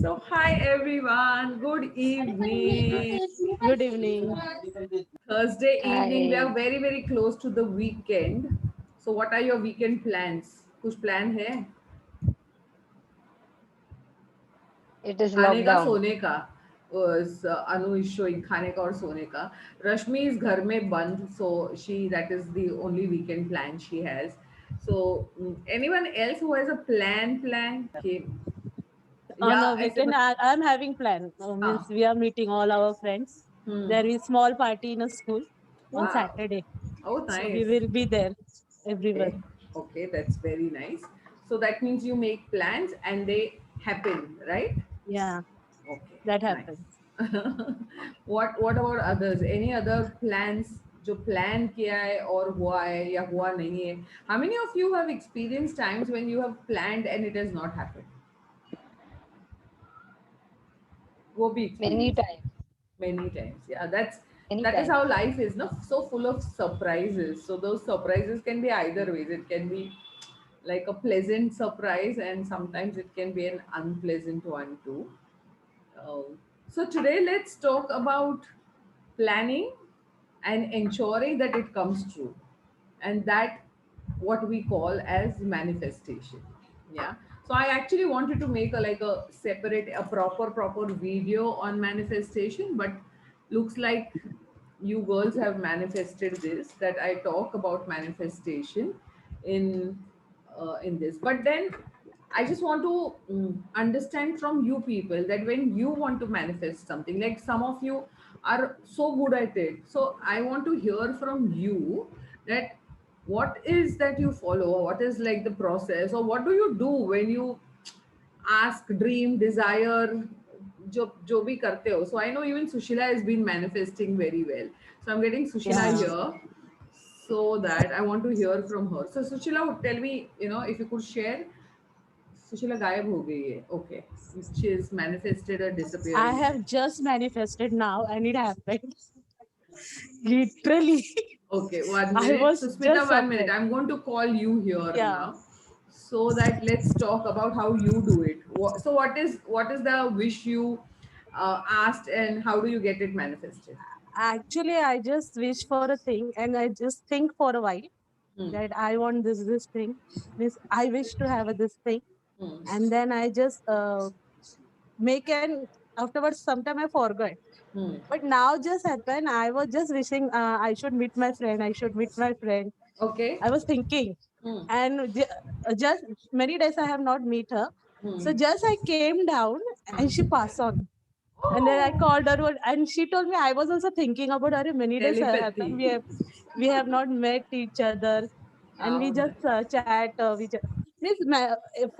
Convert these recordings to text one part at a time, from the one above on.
So, hi everyone, good evening. Good evening. Thursday evening, we are Hi. very, very close to the weekend. So, what are your weekend plans? कुछ plan है? It is खाने का lockdown. सोने का अनु is showing खाने का और सोने का रश्मि इज घर में बंद so she that is the only weekend plan she has so anyone else who has a plan कि या On a ऐसे weekend, I'm having plan. Means हाँ we are meeting all our friends. There is small party in a school on wow Saturday. oh So we nice will be there, okay everyone. okay that's very nice so that means you make plans and they happen right Yeah, okay that nice happens. what about others any other plans जो plan किया है और हुआ है या हुआ नहीं है how many of you have experienced times when you have planned and it has not happened वो भी Many experience times. many times yeah Many that is how times. life is no so full of surprises so those surprises can be either ways it can be like a pleasant surprise and sometimes it can be an unpleasant one too. So today let's talk about planning and ensuring that it comes true, and that what we call as manifestation. Yeah. So I actually wanted to make a separate, a proper video on manifestation, but looks like you girls have manifested this that I talk about manifestation in in this. But then I just want to understand from you people that when you want to manifest something, like some of you are so good at it. So I want to hear from you that what is that you follow, what is like the process, or what do you do when you ask, dream, desire, जो भी करते हो. So I know even Sushila has been manifesting very well. So I'm getting Sushila Yeah. here so that I want to hear from her. So Sushila, tell me, if you could share. Sushila गायब हो गई है okay she is manifested a I disappearing have just manifested now and it happened. Literally. okay 1 minute I was Susmita just 1 minute surprised. I'm going to call you here Yeah. now so that let's talk about how you do it so what is the wish you asked and how do you get it manifested Actually, I just wish for a thing and I just think for a while hmm. that I want this thing. Means I wish to have this thing, Hmm. and then I just make an afterwards. Sometime I forgot, Hmm. but now just happened. I was just wishing I should meet my friend. I should meet my friend. Okay I was thinking, hmm. and just many days I have not meet her. Hmm. So just I came down and she passed on. And then I Oh called her and she told me I was also thinking about her many days telepathy happened. We have not met each other and we oh just chat. Means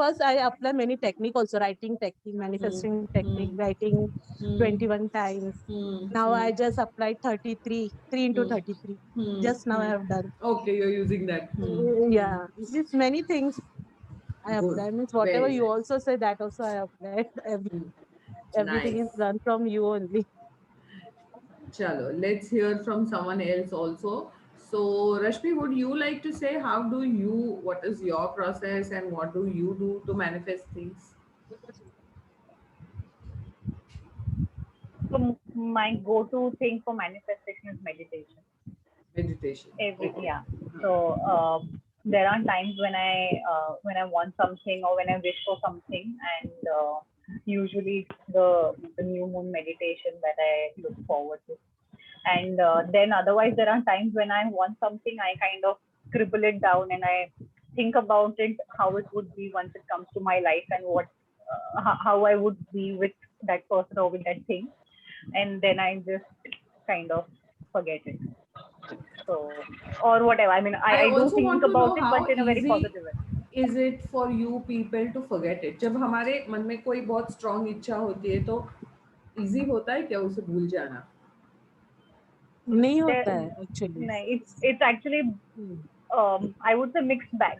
first I apply many technique also writing technique, hmm. manifesting technique, Hmm. writing Hmm. 21 times. Hmm. Now Hmm. I just applied 33, 3 into Hmm. 33. Hmm. Just now I Hmm. have done. Okay, you're using that. Hmm. Hmm. Yeah, just many things I Good. applied. Means whatever Very you nice. also say that also I applied. Hmm. Everything Nice. is done from you only. Chalo, let's hear from someone else also. So, Rashmi, would you like to say what is your process and what do you do to manifest things? So my go-to thing for manifestation is meditation. Meditation. Every Okay. yeah. So there are times when I want something or when I wish for something, and usually the new moon meditation that I look forward to. And then otherwise there are times when I want something, I kind of scribble it down and I think about it, how it would be once it comes to my life, and what how I would be with that person or with that thing, and then I just kind of forget it. So, or whatever. I mean, I I do also think want to about know it, but how in a very easy positive way. is it for you people to forget it? जब हमारे मन में कोई बहुत strong इच्छा होती है तो easy होता है क्या उसे भूल जाना? नहीं There, होता है actually. no, it's actually I would say mixed bag.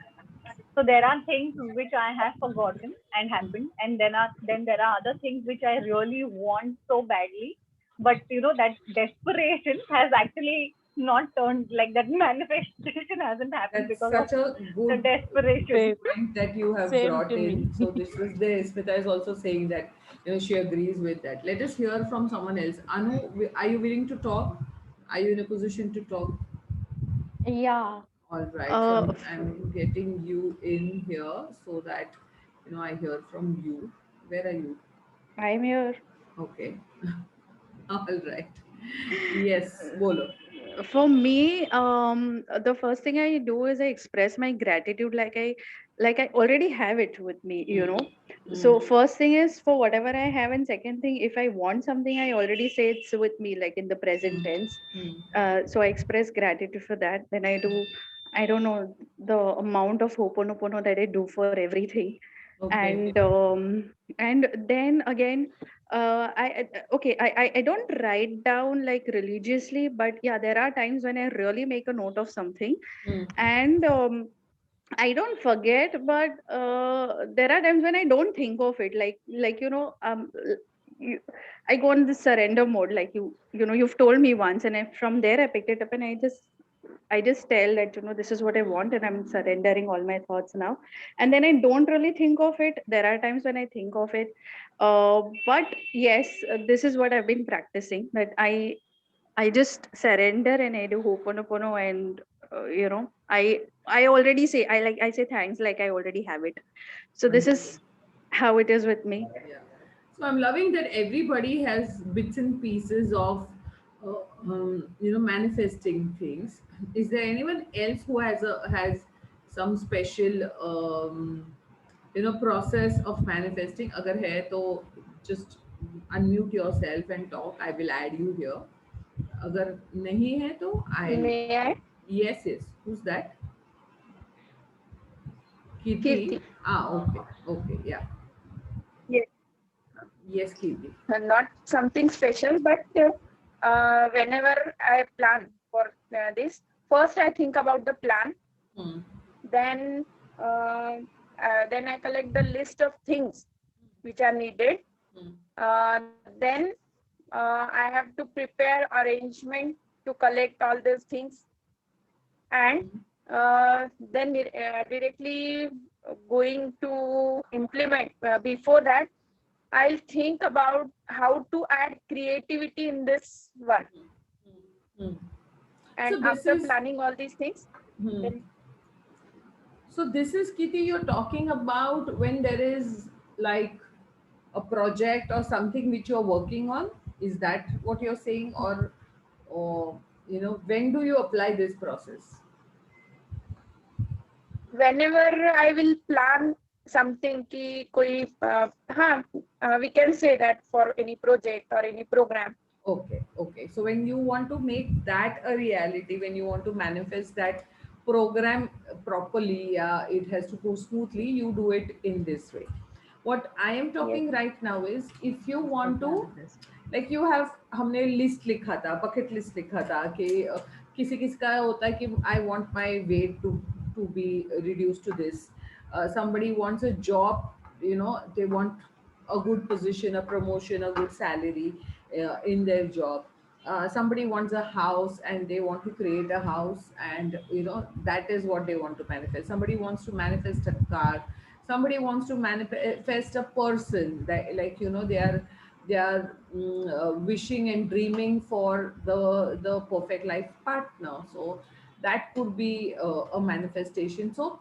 So there are things which I have forgotten and happened, and then there are other things which I really want so badly, but that desperation has actually not turned like that. Manifestation hasn't happened That's because such of a the good desperation. Same, point that you have same brought to me. in. So this was there. Smita is also saying that she agrees with that. Let us hear from someone else. Anu, are you willing to talk? Are you in a position to talk? Yeah. All right. So Uh, I'm getting you in here so that I hear from you. Where are you? I'm here. Okay. All right. Yes, bolo. For me, the first thing I do is I express my gratitude like I already have it with me, you know. So Mm, first thing is for whatever I have, and second thing, if I want something, I already say it's with me, like in the present tense. mm, So I express gratitude for that. Then I don't know the amount of ho'oponopono that I do for everything. okay. And then again, okay, I don't write down like religiously, but yeah, there are times when I really make a note of something, Mm, and I don't forget, but there are times when I don't think of it, like you, I go on this surrender mode, like you've told me once, and from there I picked it up, and I just tell that this is what I want, and I'm surrendering all my thoughts now, and then I don't really think of it. There are times when I think of it, but yes, this is what I've been practicing. That I just surrender and I do ho'oponopono, and I already say I say thanks, like I already have it. So this wonderful. is how it is with me. Yeah. So I'm loving that everybody has bits and pieces of, manifesting things. Is there anyone else who has some special, process of manifesting? Agar hai to just unmute yourself and talk. I will add you here. Agar nahi hai to I'll. May I? Yes, yes. Who's that? Kirti. Kirti. Okay. Okay. Yeah. Yes. Yes, Kirti. Not something special, but whenever I plan for this, first I think about the plan, Hmm. then then I collect the list of things which are needed. Hmm. Then I have to prepare arrangement to collect all these things, and then directly going to implement. Before that, I'll think about how to add creativity in this one. Hmm. And So this after is planning all these things, hmm. then So this is Kitty. You're talking about when there is like a project or something which you're working on. Is that what you're saying, or when do you apply this process? whenever I will plan something ki koi, we can say that for any project or any program. Okay, okay. So when you want to make that a reality, when you want to manifest that program properly, it has to go smoothly, you do it in this way. What I am Yes. talking right now is if you want to, like you have, हमने list लिखा था, bucket list लिखा था कि किसी किसी का होता है कि I want my weight to be reduced to this. Somebody wants a job, they want a good position, a promotion, a good salary in their job. Somebody wants a house and they want to create a house, and that is what they want to manifest. Somebody wants to manifest a car. Somebody wants to manifest a person that, like, they are wishing and dreaming for the perfect life partner. So that could be a manifestation. So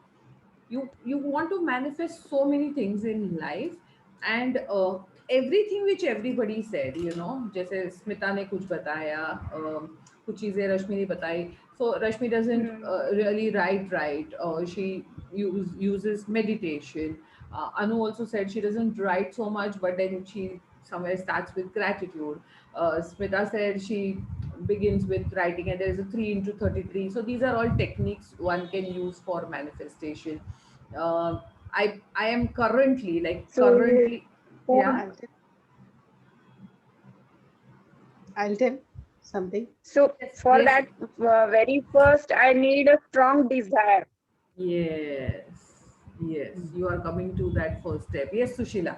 you want to manifest so many things in life, and everything which everybody said, जैसे स्मिता ने कुछ बताया, कुछ चीजें रश्मि ने बताई. So Rashmi doesn't really write right, she uses meditation. Anu also said she doesn't write so much, but then she somewhere starts with gratitude. Smita said she begins with writing, and there is a 3 into 33. So these are all techniques one can use for manifestation. uh, I am currently, So for yeah. I'll tell something. so Yes, for yes, that, very first I need a strong desire. yes, yes. You are coming to that first step. Yes, Sushila.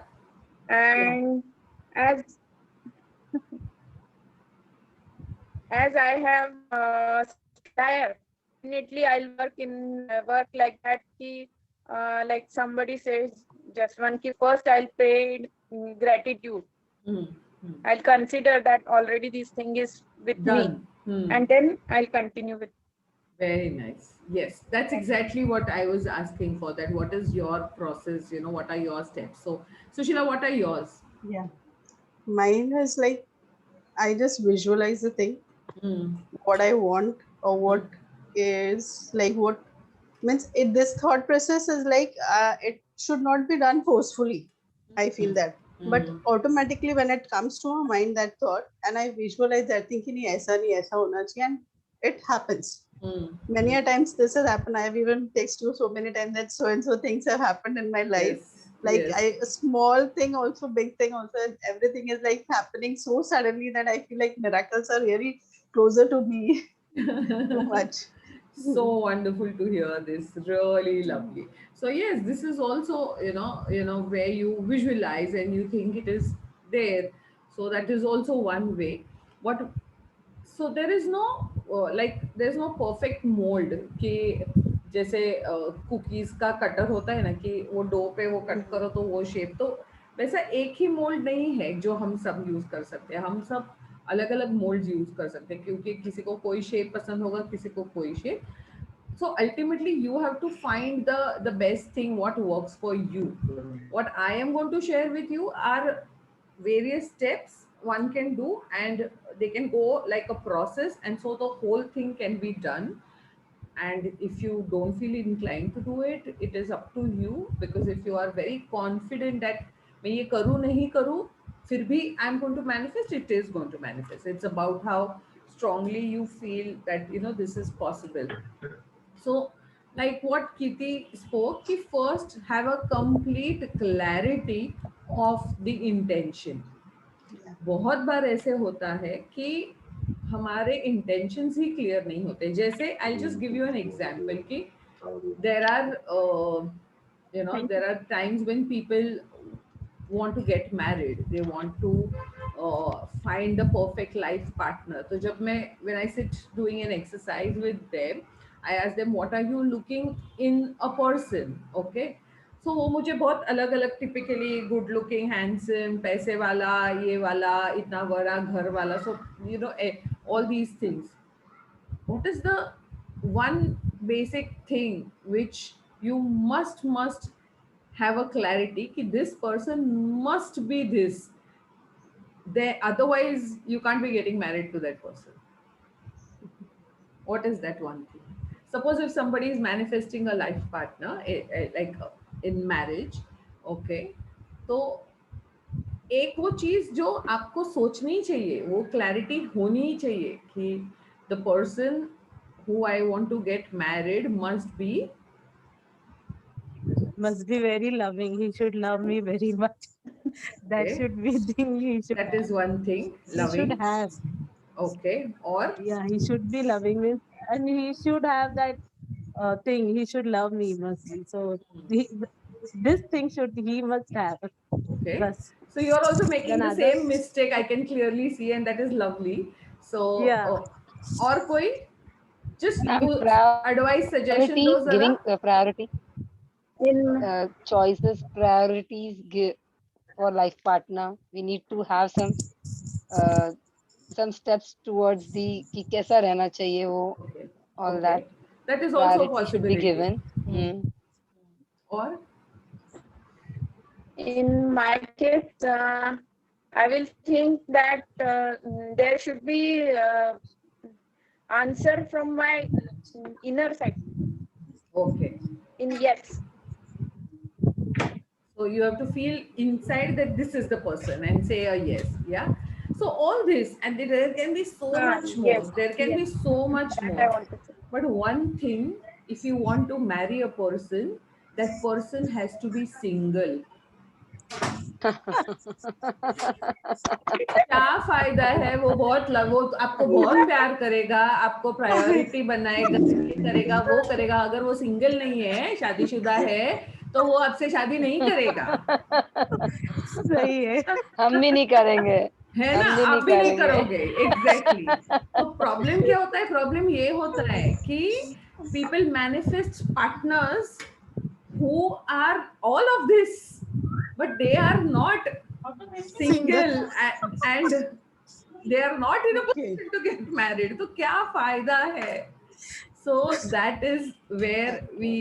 And as as I have desire, definitely I'll work like that. Ki, like somebody says, just one ki first I'll pay gratitude. I'll consider that already this thing is with me, Done. and then I'll continue with. Very nice. Yes, that's exactly what I was asking for. That what is your process? You know, what are your steps? So, Sushila, what are yours? Yeah. Mine is like I just visualize the thing, Hmm. what I want, or what is like what means it, this thought process is like it should not be done forcefully. I feel that. But Hmm. automatically when it comes to my mind that thought and I visualize that thinking nahi aisa hona chahiye, and it happens. Hmm. Many a times this has happened. I have even texted you so many times that so and so things have happened in my life. Yes. Like Yes. a small thing also, big thing also, and everything is like happening so suddenly that I feel like miracles are really closer to me too much. So wonderful to hear this. Really lovely. So yes, this is also, where you visualize and you think it is there. So that is also one way. What so there is no there's no perfect mold कि जैसे cookies का cutter होता है ना कि वो dough पे वो कट करो तो वो शेप, तो वैसा एक ही मोल्ड नहीं है जो हम सब यूज कर सकते हैं. हम सब अलग अलग मोल्ड यूज कर सकते हैं क्योंकि किसी को कोई शेप पसंद होगा, किसी को कोई shape. So ultimately you have to find the best thing what works for you. What I am going to share with you are various steps one can do, and they can go like a process, and so the whole thing can be done. And if you don't feel inclined to do it, it is up to you, because if you are very confident that मैं ये करूँ नहीं करूँ फिर भी I'm going to manifest, it is going to manifest. It's about how strongly you feel that this is possible. So, like what Kiti spoke, कि first have a complete clarity of the intention. बहुत बार ऐसे होता है कि हमारे intentions ही clear नहीं होते. जैसे I'll just give you an example कि there are there are times when people want to get married, they want to find the perfect life partner. तो जब मैं when I sit doing an exercise with them, I ask them what are you looking in a person, okay? So वो मुझे बहुत अलग अलग typically good looking, handsome, पैसे वाला, ये वाला, इतना बड़ा घर वाला, so all these things. What is the one basic thing which you must have a clarity कि this person must be this, they otherwise you can't be getting married to that person? What is that one thing? Suppose if somebody is manifesting a life partner in marriage, okay, तो एक वो चीज जो आपको सोचनी चाहिए, वो clarity होनी चाहिए कि the person who I want to get married must be very loving. He should love me very much. That okay. should be the thing he should That is one thing, he loving. should have. Okay. Or Yeah, he should be loving me, and he should have that thing. He should love me mostly. So he, this thing should he must have. okay. Bas. So you're also making Then the others- same mistake, I can clearly see, and that is lovely. So Yeah. और कोई just Ma'am, you advice suggestion priority, those giving priority In choices, priorities for life partner. We need to have some steps towards the कि कैसा रहना चाहिए वो, okay. all Okay. that. That is also a Priority should be possibility. given. Or in my case, I will think that there should be answer from my inner side okay. in yes. So you have to feel inside that this is the person and say a yes. Yeah. So all this, and there can be so much more. Yes, There can be yes. so much That I more. want to say. But one thing, if you want to marry a person, that person has to be single. क्या फायदा है वो वो आपको बहुत प्यार करेगा, आपको प्रायोरिटी बनाएगा, ये करेगा वो करेगा, अगर वो सिंगल नहीं है, शादीशुदा है, तो वो आपसे शादी नहीं करेगा. सही है. हम भी नहीं करेंगे. है ना, हम भी आप नहीं भी नहीं करेंगे। करोगे, एग्जैक्टली। तो प्रॉब्लम क्या होता है, प्रॉब्लम ये होता है कि people manifest partners who are all of this, but they are not single and they are not in a Okay. position to get married. तो क्या फायदा है? So that is where we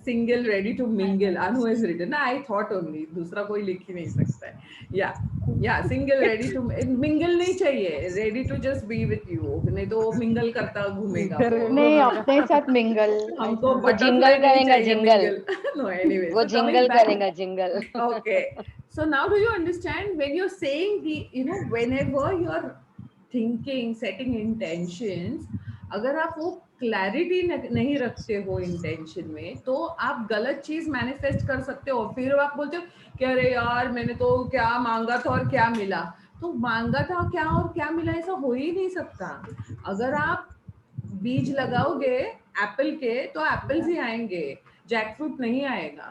single ready to mingle. Anu has written. I thought only. दूसरा कोई लिख ही नहीं सकता है. Yeah, single ready to mingle नहीं चाहिए. Ready to just be with you. नहीं तो वो mingle करता घूमेगा वो. नहीं अपने साथ मिंगल हमको वो butterfly जिंगल नहीं करेगा, चाहिए जिंगल। mingle. No, anyway. वो So coming जिंगल back. करेगा, jingle. Okay. So now do you understand when you're saying whenever you're thinking, setting intentions, अगर आप वो क्लैरिटी नहीं रखते हो इंटेंशन में, तो आप गलत चीज मैनिफेस्ट कर सकते हो। फिर आप बोलते हो कि अरे यार मैंने तो क्या मांगा था और क्या मिला। तो मांगा था क्या और क्या मिला, ऐसा हो ही नहीं सकता। अगर आप बीज लगाओगे एप्पल के तो एप्पल्स ही आएंगे, जैकफ्रूट नहीं आएगा।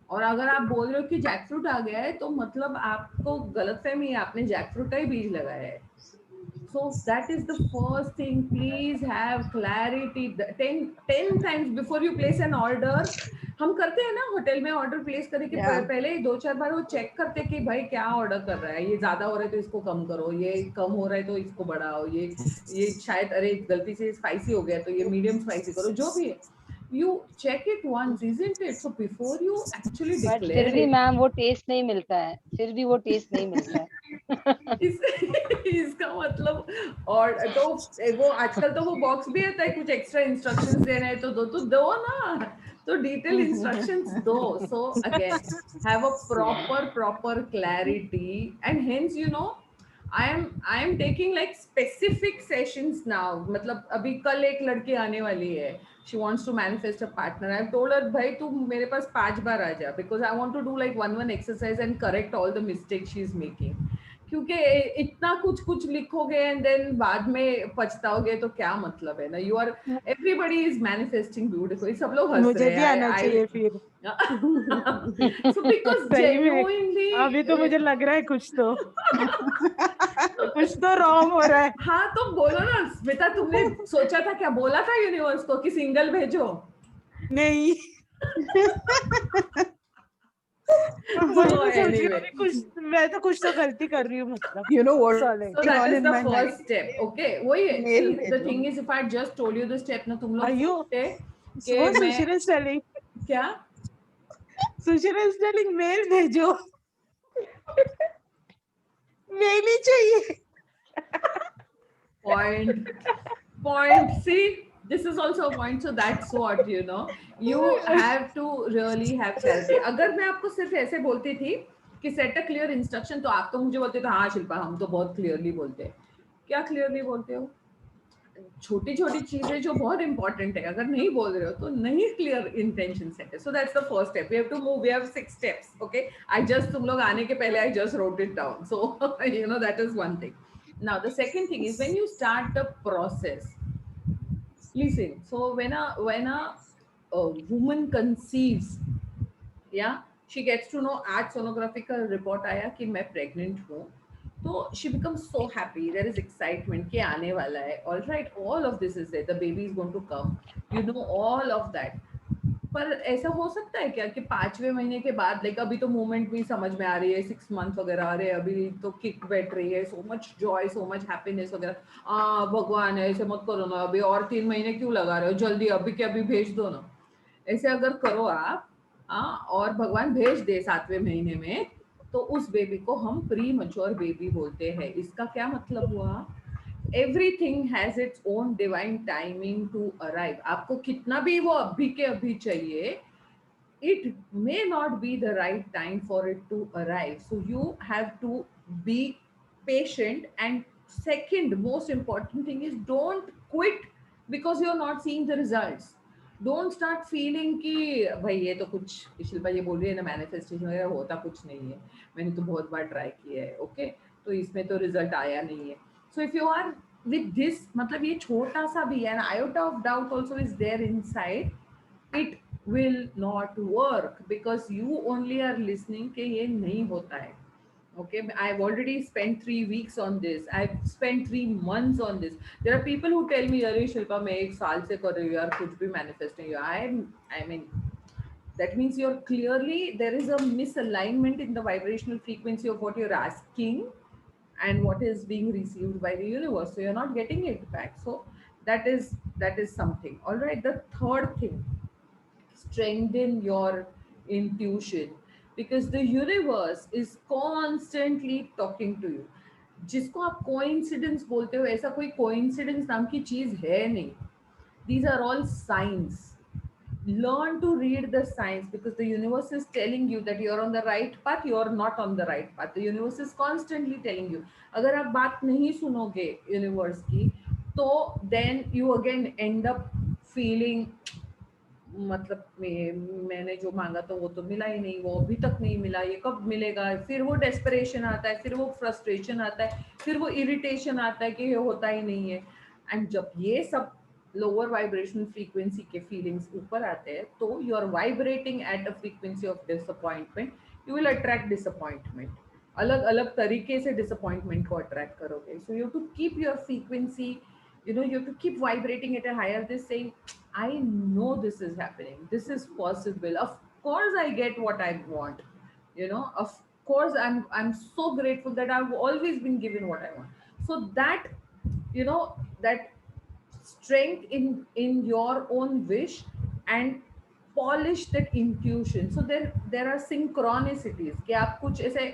और अगर आप बोल रहे हो कि जैकफ्रूट आ गया है तो मतलब आपको गलतफहमी है, आपने जैकफ्रूट का ही बीज लगाया है। So that is the first thing. Please have clarity. 10 times before you place an order. हम करते हैं ना होटल में ऑर्डर प्लेस करने के Yeah. पहले 2-4 बार वो चेक करते हैं कि भाई क्या ऑर्डर कर रहा है, ये ज्यादा हो रहा है तो इसको कम करो, ये कम हो रहा है तो इसको बढ़ाओ, ये शायद अरे गलती से स्पाइसी हो गया तो ये मीडियम स्पाइसी करो, जो भी है। You check it once, isn't it? So before you actually but फिर declare भी it. मैम वो टेस्ट नहीं मिलता है, फिर भी वो टेस्ट नहीं मिलता है। इसका मतलब, और तो वो आजकल तो वो बॉक्स भी आता है, कुछ एक्स्ट्रा इंस्ट्रक्शंस देना है तो दो ना, तो डिटेल इंस्ट्रक्शंस दो। So again have a proper clarity and hence I am taking like specific sessions now. मतलब अभी कल एक लड़की आने वाली है, she wants to manifest a partner. I've told her भाई तू मेरे पास 5 बार आ जा, because I want to do like one exercise and correct all the mistakes she's making. क्योंकि इतना कुछ लिखोगे एंड देन बाद में पछताओगे तो क्या मतलब है ना। You are, everybody is manifesting beautiful, सब लोग हंस मुझे रहे भी आना चाहिए फिर। सो बिकॉज सही में जेन्युइनली अभी तो मुझे लग रहा है कुछ तो रॉन्ग हो रहा है। हाँ तो बोलो ना स्मिता, तुमने सोचा था क्या, बोला था यूनिवर्स को कि सिंगल भेजो? नहीं वही मैं सोच रही हूँ कि कुछ मैं तो कुछ तो गलती कर रही हूँ मतलब। You know what? Solid. So that on is in the my first mind. step. Okay, वही है। Mail See, the भेजो। thing is, if I just told you the step ना, तुम लोग Are you- सोचते कि वो मैं सुशील is telling क्या सुशील is telling मेल भेजो, मेल ही चाहिए। point. See, this is also a point. So that's what you have to really have clarity. अगर मैं आपको सिर्फ ऐसे बोलती थी कि सेट अ क्लियर इंस्ट्रक्शन, तो आप तो मुझे बोलते थे हाँ शिल्पा हम तो बहुत क्लियरली बोलते हैं। क्या क्लियरली बोलते हो? छोटी छोटी चीजें जो बहुत इंपॉर्टेंट है, अगर नहीं बोल रहे हो तो नहीं क्लियर इंटेंशन सेट है। So that's the first step. We have to move, we have 6 steps. Okay, I just, तुम लोग आने के पहले I just wrote it down, so that is one thing. Now the second thing is when you start the process, listen. So when a woman conceives, yeah, she gets to know आज sonography का report आया कि मैं pregnant हूँ, तो she becomes so happy, there is excitement कि आने वाला है, all right, all of this is there, the baby is going to come, all of that. पर ऐसा हो सकता है क्या कि 5वें महीने के बाद, लाइक अभी तो मूवमेंट भी समझ में आ रही है, 6 मंथ वगैरह आ रहे हैं, अभी तो किक बैठ रही है, so much Joy, so much happiness वगैरह, भगवान है ऐसे मत करो ना, अभी और 3 महीने क्यों लगा रहे हो, जल्दी अभी के अभी भेज दो ना। ऐसे अगर करो आप और भगवान भेज दे 7वें महीने में, तो उस बेबी को हम प्री मैच्योर बेबी बोलते हैं। इसका क्या मतलब हुआ? Everything has its own divine timing to arrive. आपको कितना भी वो अभी के अभी चाहिए, it may not be the right time for it to arrive. So you have to be patient. And second most important thing is don't quit because you're not seeing the results. Don't start feeling कि भाई ये तो कुछ, शिल्पा ये बोल रही है ना मैनिफेस्टेशन वगैरह, होता कुछ नहीं है, मैंने तो बहुत बार ट्राई किया है, ओके, तो इसमें तो रिजल्ट आया नहीं है। So if you are with this, मतलब ये छोटा सा भी है, an iota of doubt also is there inside, it will not work because you only are listening कि ये नहीं होता है। Okay, I've already spent 3 weeks on this. I've spent 3 months on this. There are people who tell me, "Arey Shilpa, मैं एक साल से कर रही हूँ यार, कुछ भी manifest नहीं हुआ." I mean, that means you're clearly, there is a misalignment in the vibrational frequency of what you're asking and what is being received by the universe. So you're not getting it back. So that is something. All right. The third thing, strengthen your intuition, because the universe is constantly talking to you. जिसको आप coincidence बोलते हो, ऐसा कोई coincidence नाम की चीज है नहीं. These are all signs. Learn to read the signs, because the universe is telling you that you're on the right path, you're not on the right path. The universe is constantly telling you. अगर आप बात नहीं सुनोगे universe की, तो then you again end up feeling, मतलब मैंने जो मांगा तो वो तो मिला ही नहीं, वो अभी तक नहीं मिला, ये कब मिलेगा. फिर वो डेस्परेशन आता है, फिर वो फ्रस्ट्रेशन आता है, फिर वो इरिटेशन आता है कि ये होता ही नहीं है. एंड जब ये सब लोअर वाइब्रेशनल फ्रीक्वेंसी के फीलिंग्स ऊपर आते हैं, तो you are vibrating at a frequency of disappointment. You will attract disappointment. अलग अलग तरीके से डिसअपॉइंटमेंट को अट्रैक्ट करोगे. So you to keep your frequency, you have to keep vibrating at a higher, this saying, I know this is happening, this is possible, of course I get what I want, of course I'm so grateful that I've always been given what I want. So that, that strength in your own wish, and polish that intuition. So there are synchronicities कि आप कुछ ऐसे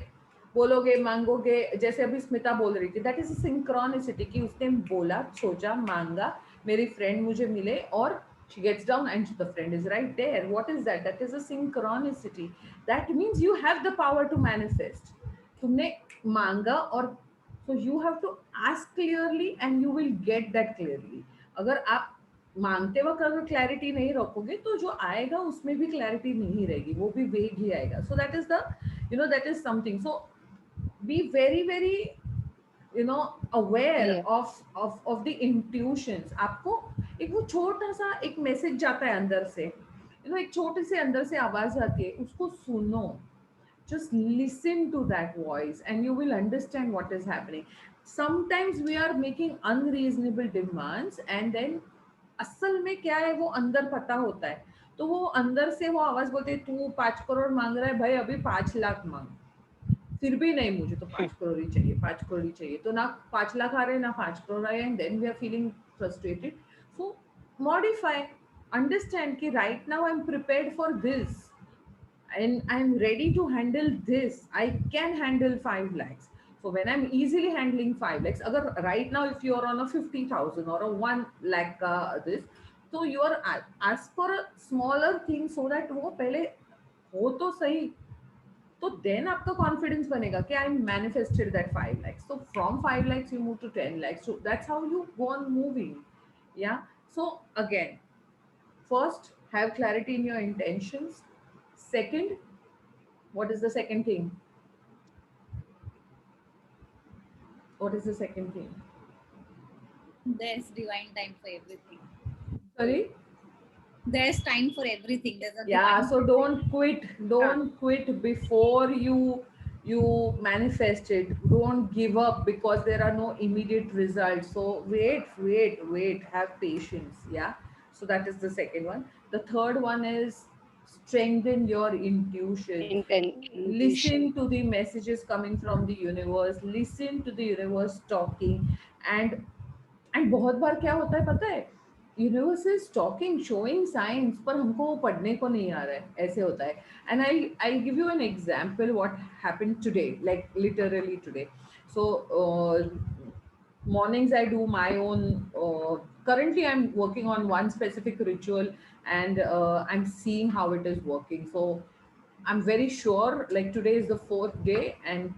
बोलोगे, मांगोगे. जैसे अभी स्मिता बोल रही थी, दैट इज अ सिंक्रोनिसिटी, कि उसने बोला, सोचा, मांगा, मेरी फ्रेंड मुझे मिले, और she gets down and the friend is right there. What is that? That is a synchronicity. That means you have the power to manifest. तुमने मांगा, और so you have to ask clearly and you will get that clearly. अगर आप मांगते वक्त अगर clarity नहीं रखोगे, तो जो आएगा उसमें भी क्लैरिटी नहीं रहेगी, वो भी वेग ही आएगा. सो that is the, that is something. So be very very aware Yeah. of the intuitions. आपको एक वो छोटा सा एक मैसेज जाता है अंदर से, एक छोटे से अंदर से आवाज आती है, उसको सुनो. Just listen to that voice and you will understand what is happening. Sometimes we are making unreasonable demands, and then असल में क्या है वो अंदर पता होता है. तो वो अंदर से वो आवाज बोलती है, तू 5 करोड़ मांग रहा है भाई, अभी 5 लाख मांग. फिर भी नहीं, मुझे तो 5 करोड़ ही चाहिए, 5 करोड़ ही चाहिए. तो ना 5 लाख आ रहे हैं, ना 5 करोड़ आ रहे हैं, then we are feeling frustrated. So modify, understand कि right now I am prepared for this and I'm ready to handle this. I can handle 5 lakhs. So when I'm easily handling 5 lakhs, agar right now if you're on a 50,000 or a 1 lakh this, so you are ask for a smaller thing so that वो पहले हो तो सही. तो then आपका confidence बनेगा कि I manifested that 5 lakhs. So from 5 lakhs you move to 10 lakhs. So that's how you go on moving. Yeah. So again, first have clarity in your intentions. Second, what is the second thing? What is the second thing? There's divine time for everything. Sorry? There's time for everything. There's a Yeah, divine so time. don't quit. Don't quit before you manifest it. Don't give up because there are no immediate results. So wait. Have patience. Yeah. So that is the second one. The third one is strengthen your intuition. Intuition. Listen to the messages coming from the universe. Listen to the universe talking. And बहुत बार क्या होता है पता है, universe is talking, showing science, पर हमको वो पढ़ने को नहीं आ रहा है, ऐसे होता है. And I give you an example what happened today, like literally today. So mornings I do my own, currently I'm working on one specific ritual, and I'm seeing how it is working. So I'm very sure, like today is the fourth day, and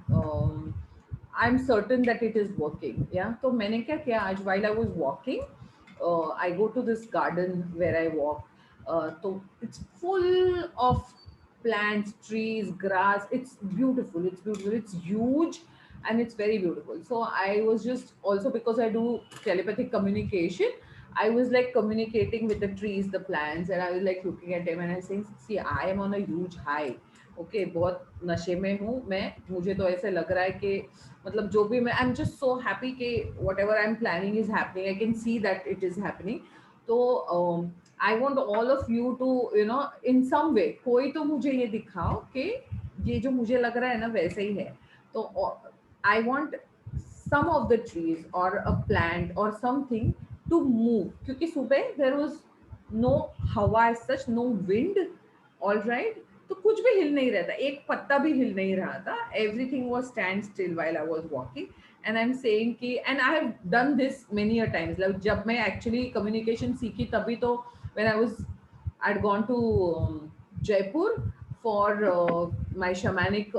I'm certain that it is working. Yeah. So मैंने क्या किया आज, while I was walking, I go to this garden where I walk. So it's full of plants, trees, grass. It's beautiful. It's beautiful. It's huge, and it's very beautiful. So I was just, also because I do telepathic communication, I was like communicating with the trees, the plants, and I was like looking at them and I was saying, see, I am on a huge high. Okay बहुत नशे में हूँ मैं, मुझे तो ऐसे लग रहा है कि मतलब जो भी मैं, I am just so happy कि whatever I am planning is happening, I can see that it is happening. तो I want all of you to you know in some way, कोई तो मुझे ये दिखाओ कि ये जो मुझे लग रहा है ना वैसे ही है. तो I want some of the trees or a plant or something to move, क्योंकि सुबह there was no हवा as such, no wind, all right. तो कुछ भी हिल नहीं रहा था, एक पत्ता भी हिल नहीं रहा था, everything was stand still while I was walking. And I'm saying कि and I have done this many a times, like जब मैं actually communication सीखी तभी तो when I'd gone to Jaipur for my shamanic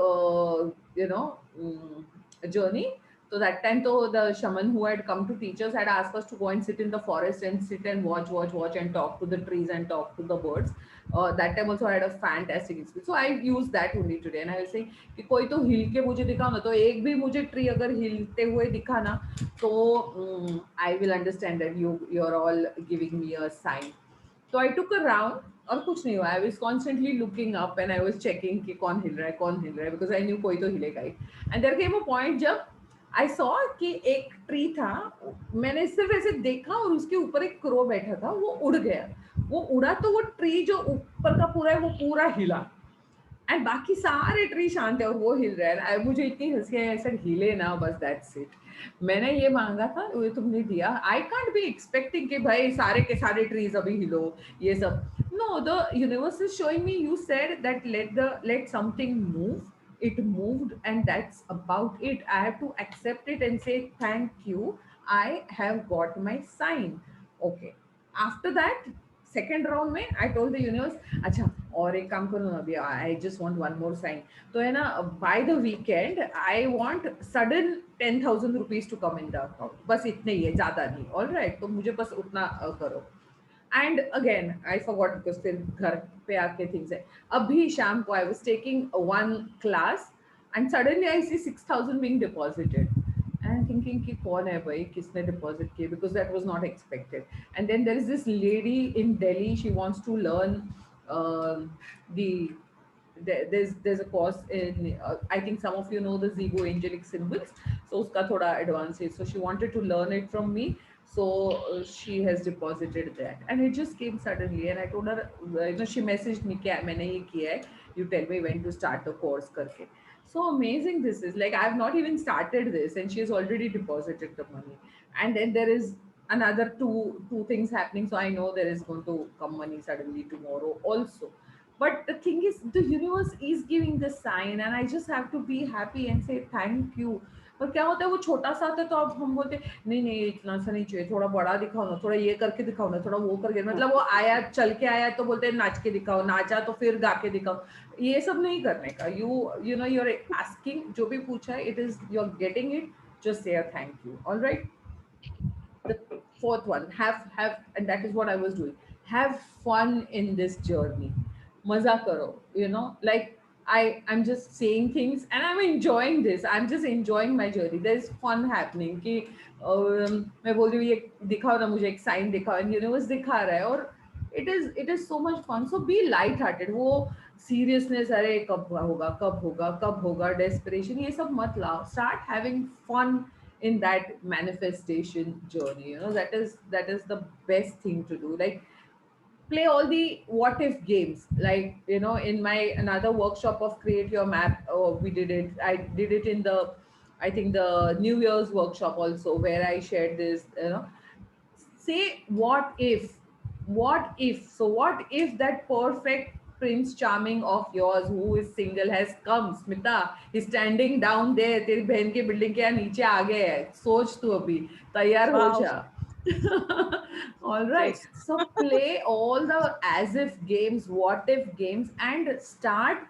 journey. So that time, though, the shaman who had come to teach us had asked us to go and sit in the forest and sit and watch and talk to the trees and talk to the birds. That time also I had a fantastic experience. So I used that only today. And I was saying कि कोई तो हिल के मुझे दिखाओ ना, तो एक भी मुझे ट्री अगर हिलते हुए दिखा ना, तो I will understand that you're all giving me a sign. So I took a round और कुछ नहीं हुआ. I was constantly looking up and I was checking कि कौन हिल रहा है because I knew कोई तो हिलेगा ही. And there came a point जब I saw कि एक ट्री था, मैंने सिर्फ ऐसे देखा और उसके ऊपर एक क्रो बैठा था, वो उड़ गया. वो उड़ा तो वो ट्री जो ऊपर का पूरा है वो पूरा हिला, एंड बाकी सारे ट्री शांत है और वो हिल रहा है. मुझे इतनी हंसी आई, ऐसा हिले ना बस, दैट्स इट. मैंने ये मांगा था, वो तुमने दिया. आई कांट बी एक्सपेक्टिंग कि भाई सारे के सारे ट्रीज अभी हिलो, ये सब. No, the universe is showing me, you said that let something move, it moved, and that's about it. I have to accept it and say thank you, I have got my sign. Okay, after that second round में I told the universe, अच्छा और एक काम करो ना अभी, I just want one more sign. तो है ना, by the weekend I want sudden 10,000 rupees to come in the account. बस इतने ही है, ज़्यादा नहीं. All right, तो मुझे बस उतना करो. And again I forgot because फिर घर पे आके things है. अभी शाम को I was taking one class and suddenly I see 6,000 being deposited. And I'm thinking कि कौन है भाई, किसने deposit किए, because that was not expected. And then there is this lady in Delhi, she wants to learn the there's a course in I think some of you know the Zigo angelic symbols, so uska thoda advanced है, so she wanted to learn it from me. So she has deposited that and it just came suddenly. And I told her, she messaged me कि मैंने ये किया है, you tell me when to start the course करके. So amazing this is, like I have not even started this and she has already deposited the money. And then there is another two things happening, so I know there is going to come money suddenly tomorrow also. But the thing is, the universe is giving the sign and I just have to be happy and say thank you. पर क्या होता है, वो छोटा सा आता है तो अब हम बोलते नहीं नहीं इतना सा नहीं चाहिए, थोड़ा बड़ा दिखाओ ना, थोड़ा ये करके दिखाओ ना, थोड़ा वो करके, मतलब वो आया चल के आया तो बोलते हैं नाच के दिखाओ, नाचा तो फिर गा के दिखाओ. ये सब नहीं करने का. यू नो यूर आस्किंग, जो भी पूछा है, it is you are getting it, just say thank you. Alright, the fourth one, have and that is what I was doing, have fun in this journey. Maza karo, like I'm just saying things and I'm enjoying this. I'm just enjoying my journey. There's fun happening कि मैं बोल रही हूँ ये दिखाओ ना मुझे, एक साइन दिखाओ, and universe दिखा रहा है, और it is so much fun. So be light hearted. वो seriousness, अरे कब होगा desperation, ये सब मत लाओ. Start having fun in that manifestation journey. That is the best thing to do. Like play all the what if games, like in my another workshop of create your map, we did it. I did it in the, I think, the New Year's workshop also, where I shared this. Say what if so what if that perfect prince charming of yours who is single has come, Smita, is standing down there, तेरी बहन की building के नीचे आ गए है, सोच तू अभी, तैयार हो Wow. जा. All right, so play all the as if games, what if games, and start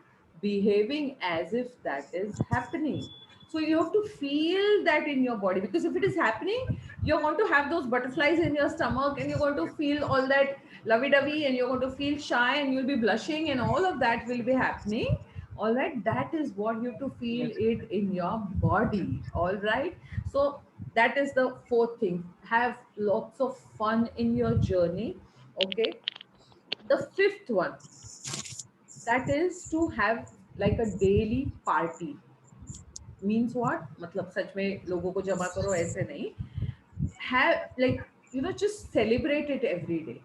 behaving as if that is happening. So you have to feel that in your body, because if it is happening, you're going to have those butterflies in your stomach and you're going to feel all that lovey-dovey and you're going to feel shy and you'll be blushing and all of that will be happening. All right, that is what you have to feel it in your body. All right, so that is the fourth thing. Have lots of fun in your journey. Okay, the fifth one, that is to have like a daily party. Means what? मतलब सच में लोगों को जमा करो ऐसे नहीं. Have like, just celebrate it every day.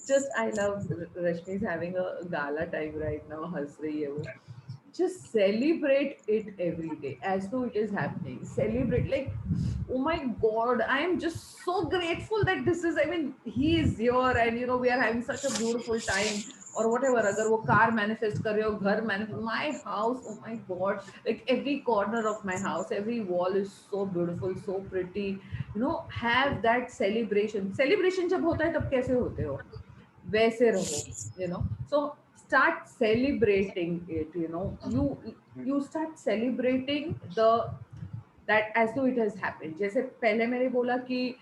Just I love Rashmi is having a gala time right now. हंस रही है वो. Just celebrate it every day as though it is happening. Celebrate like, oh my God, I am just so grateful that this is. I mean, he is here, and we are having such a beautiful time. Or whatever. अगर वो car manifest कर रहे हो, घर manifest, my house, oh my God, like every corner of my house, every wall is so beautiful, so pretty. Have that celebration. Celebration जब होता है तब कैसे होते हो? वैसे रहो. So start celebrating it. You start celebrating that as though it has happened. जैसे पहले मैंने बोला कि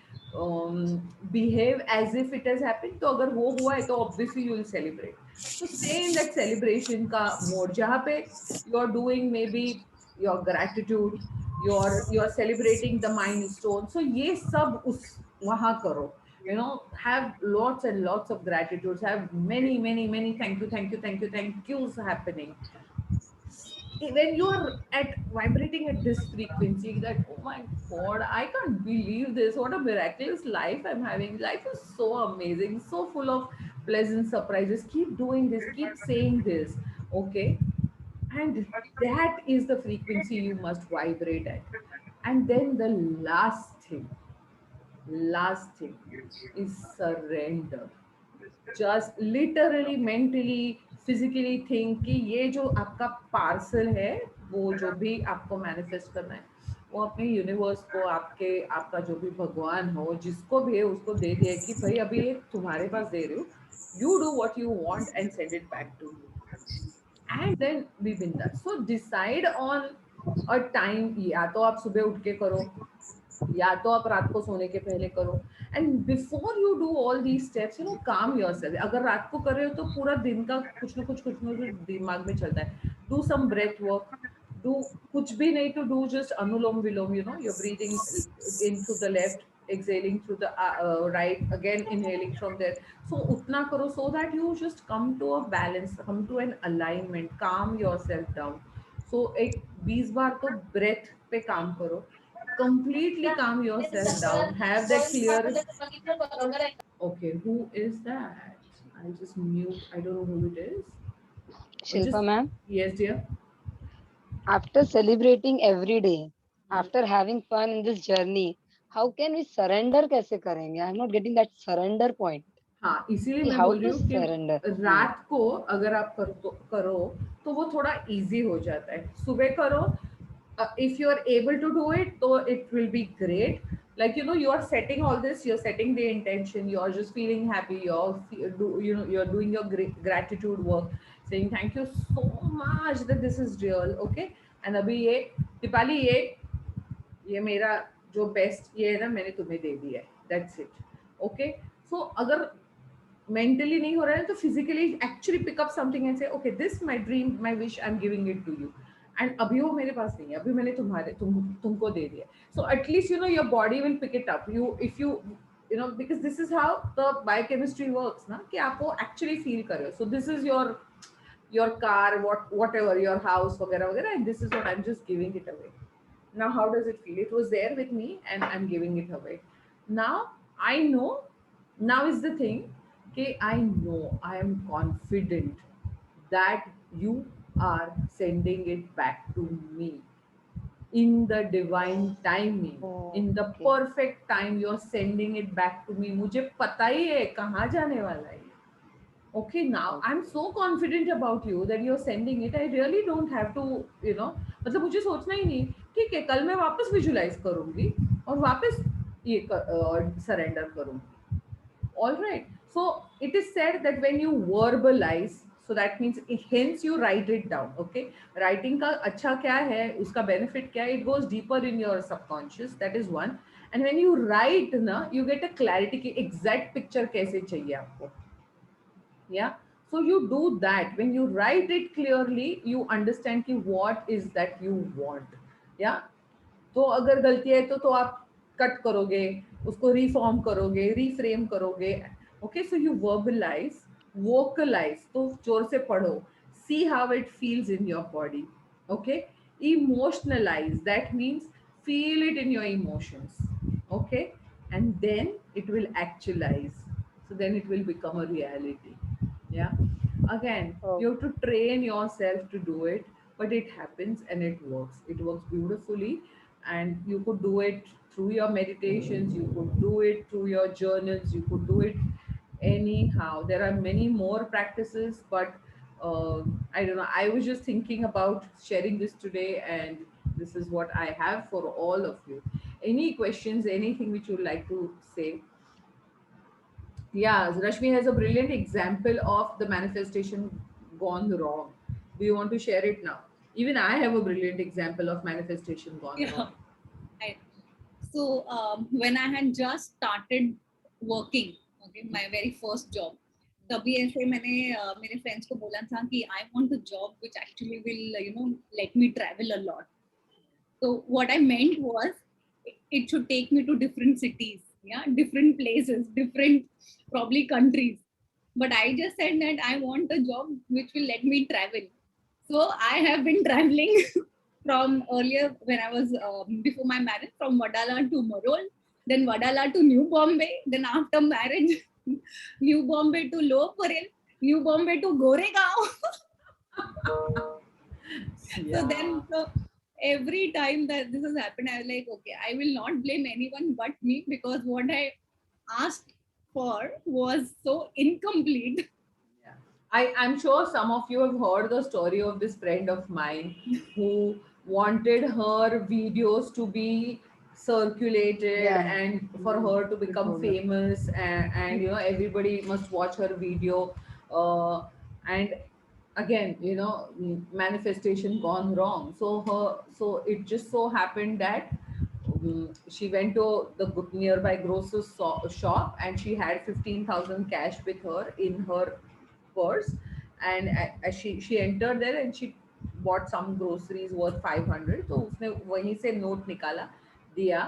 behave as if it has happened. तो अगर वो हुआ है तो obviously you will celebrate. So stay in that celebration का mode जहाँ पे you are doing maybe your gratitude, you're celebrating the milestone. So ये सब उस वहाँ करो. Have lots and lots of gratitudes, have many, many, many thank yous happening. When you are vibrating at this frequency, that, oh my God, I can't believe this, what a miraculous life I'm having. Life is so amazing, so full of pleasant surprises. Keep doing this, keep saying this. Okay. And that is the frequency you must vibrate at. And then the last thing is surrender. Just literally, mentally, physically think कि ये जो आपका parcel है, वो जो भी आपको manifest करना है, वो अपने यूनिवर्स को, आपका जो भी भगवान हो, जिसको भी है उसको दे दिया कि भाई अभी ये तुम्हारे पास दे रही हूँ, you do what you want and send it back to you. And then be bindas. So decide on a time. या तो आप सुबह उठ के करो, या तो आप रात को सोने के पहले करो. And before you do all these steps, काम योरसेल्फ. अगर रात को कर रहे हो तो पूरा दिन का कुछ ना कुछ दिमाग में चलता है. Do some breath work. Do कुछ भी नहीं तो do just anulom vilom. You're breathing in through the left, exhaling through the right, again inhaling from there. So utna karo so that you just come to a balance, come to an alignment, calm yourself down. So एक 20 बार तो breath पे काम करो. Completely calm yourself down. Have that clear. Okay, who is that? I'll just mute. I don't know who it is. Shilpa ma'am, Yes, dear. after celebrating every day, after having fun in this journey, how can we surrender? कैसे करेंगे? I'm not getting that surrender point. हाँ, इसीलिए कि मैं how बोल रही to हूँ कि surrender. रात को अगर आप करो तो वो थोड़ा इजी हो जाता है. सुबह करो. If you are able to do it, so it will be great. Like, you are setting all this, you're setting the intention, you're just feeling happy, you're doing your gratitude work, saying thank you so much that this is real. Okay. And abhi ye Dipali, ये मेरा जो best ये है ना, मैंने तुम्हें दे दिया है. That's it. ओके. सो अगर मेंटली नहीं हो रहा है तो physically actually pick up something and say okay, this my dream, my wish, I am giving it to you. And अभी वो मेरे पास नहीं है, अभी मैंने तुमको दे दिया. So at least your body will pick it up. If you because this is how the biochemistry works ना, कि आप वो एक्चुअली फील कर रहे हो. So this is your car, whatever, your house, वगैरह वगैरह, and this is what I'm just giving it away. Now how does it feel? It was there with me and I'm giving it away. Now I know, now is the thing, okay, I know, I am confident that you are sending it back to me in the divine timing, in the Okay. perfect time. You're sending it back to me. मुझे पता ही है कहाँ जाने वाला है. Okay, now I'm so confident about you that you're sending it. I really don't have to, मतलब मुझे सोचना ही नहीं. ठीक है, कल मैं वापस विजुलाइज करूंगी और वापस ये सरेंडर करूंगी. All right. So it is said that when you verbalize, so that means hence you write it down. Okay. Writing का अच्छा क्या है, उसका benefit क्या है, it goes deeper in your subconscious. That is one. And when you write ना, you get a clarity कि exact picture कैसे चाहिए आपको. Yeah. So you do that. When you write it clearly, you understand कि what is that you want. Yeah. तो अगर गलती है तो आप कट करोगे, उसको रिफॉर्म करोगे, रिफ्रेम करोगे. Okay. So you vocalize, तो जोर से पढ़ो. see how it feels in your body. Okay, emotionalize, that means feel it in your emotions. Okay, and then it will actualize, so then it will become a reality. Yeah, again, Oh, you have to train yourself to do it, but it happens and it works beautifully. And you could do it through your meditations, you could do it through your journals, you could do it anyhow. There are many more practices, but I don't know, I was just thinking about sharing this today, and this is what I have for all of you. Any questions, anything which you'd like to say? Yeah, Rashmi has a brilliant example of the manifestation gone wrong. Do you want to share it now? Even I have a brilliant example of manifestation gone Yeah. wrong. I, so when I had just started working, okay, my very first job, तभी ऐसे मैंने मेरे friends को बोला था कि I want a job which actually will let me travel a lot. So what I meant was it should take me to different cities, yeah, different places, different probably countries. But I just said that I want a job which will let me travel. So I have been traveling from earlier when I was before my marriage, from Vadala to Marol, then Vadala to New Bombay, then after marriage, New Bombay to Lower Parel, New Bombay to Goregaon. Yeah. So every time that this has happened, I was like, okay, I will not blame anyone but me, because what I asked for was so incomplete. Yeah. I'm sure some of you have heard the story of this friend of mine who wanted her videos to be circulated yeah. and for her to become told her. famous, and everybody must watch her video. And again, manifestation gone wrong. So it just so happened that she went to the nearby grocer's shop, and she had 15,000 cash with her in her purse. And as she entered there, and she bought some groceries worth 500, तो उसने वहीं से note निकाला, दिया,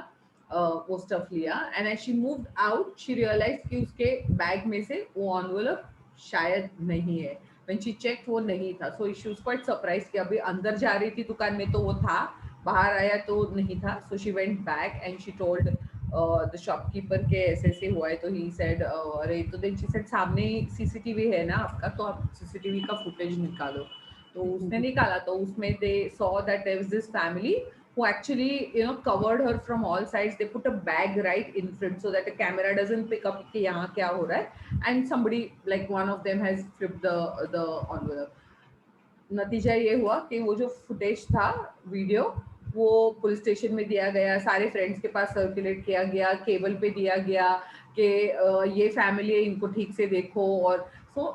वो stuff लिया. And as she moved out, she realize कि उसके बैग में से वो एनवेलप शायद नहीं है. व्हेन शी चेक वो नहीं था, so she was quite surprise कि अभी अंदर जा रही थी दुकान में तो वो था, बाहर आया तो नहीं था. So she went back and she told the shopkeeper के ऐसे ऐसे हुआ है. तो ही सेड अरे, तो देन शी सेड सामने सीसीटीवी है ना आपका, तो आप सीसीटीवी का फुटेज निकालो. तो उसने निकाला, तो उसमें they saw that there was this family who actually covered her from all sides. They put a bag right in front so that the camera doesn't pick up कि यहाँ क्या हो रहा है. And somebody, like one of them, has flipped the envelope. नतीजा ये हुआ कि वो जो फुटेज था, वीडियो, वो पुलिस स्टेशन में दिया गया, सारे फ्रेंड्स के पास सर्कुलेट किया गया, केबल पे दिया गया कि ये फैमिली है, इनको ठीक से देखो. और सो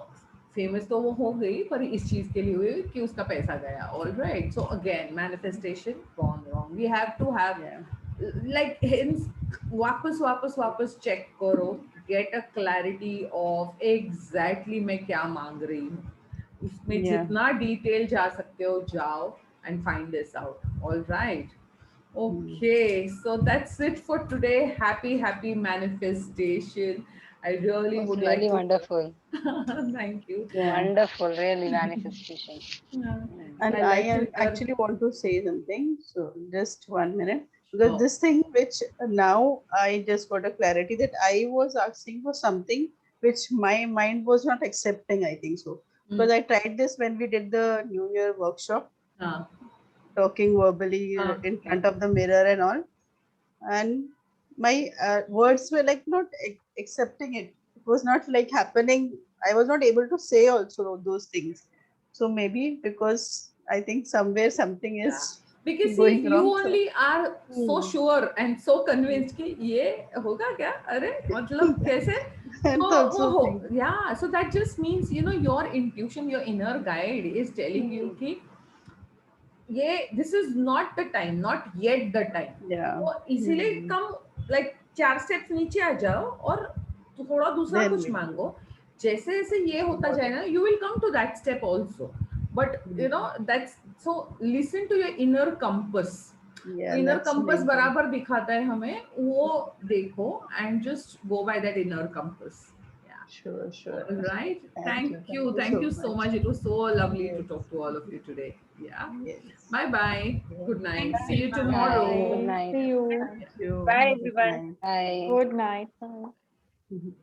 फेमस तो वो हो गई, पर इस चीज के लिए हुई कि उसका पैसा गया. All right, so again manifestation gone wrong. We have to have like hints, वापस वापस वापस चेक करो, get a clarity of exactly मैं क्या मांग रही हूँ. उसमें Yeah. जितना डिटेल जा सकते हो जाओ and find this out. All right. Okay, so that's it for today. Happy manifestation. I really Was would really like to wonderful. thank you. Yeah. Wonderful, really manifestation. And I I like to hear- actually want to say something. So just 1 minute. Because Sure. this thing which now I just got a clarity that I was asking for something which my mind was not accepting, I think so. Because I tried this when we did the New Year workshop, Ah, talking verbally in front of the mirror and all. And my words were like not accepting it. It was not like happening. I was not able to say also those things. So maybe because I think somewhere something is because see, going you wrong. So- only are so sure and so convinced कि ये होगा क्या, अरे मतलब कैसे. And So, also think- yeah, so that just means your intuition, your inner guide is telling you कि ये this is not the time, not yet the time. yeah. तो इसीलिए कम like 4 steps नीचे आ जाओ और थोड़ा दूसरा Then कुछ we- मांगो. जैसे जैसे ये होता जाए ना, you will come to that step also. But that's so listen to your inner compass. Yeah, Inner that's compass main thing. बराबर दिखाता है हमें, वो देखो and just go by that inner compass. Yeah. Sure, sure. All right. Thank you. Thank Thank you so much. It was so lovely to Yes. talk to all of you today. Yeah. Yes. Bye bye. Good night. Thank See you you. tomorrow. Bye. Good Bye. night. See you. Thank you. Bye, Good everyone. night. Bye. Good night. Bye. Mhm.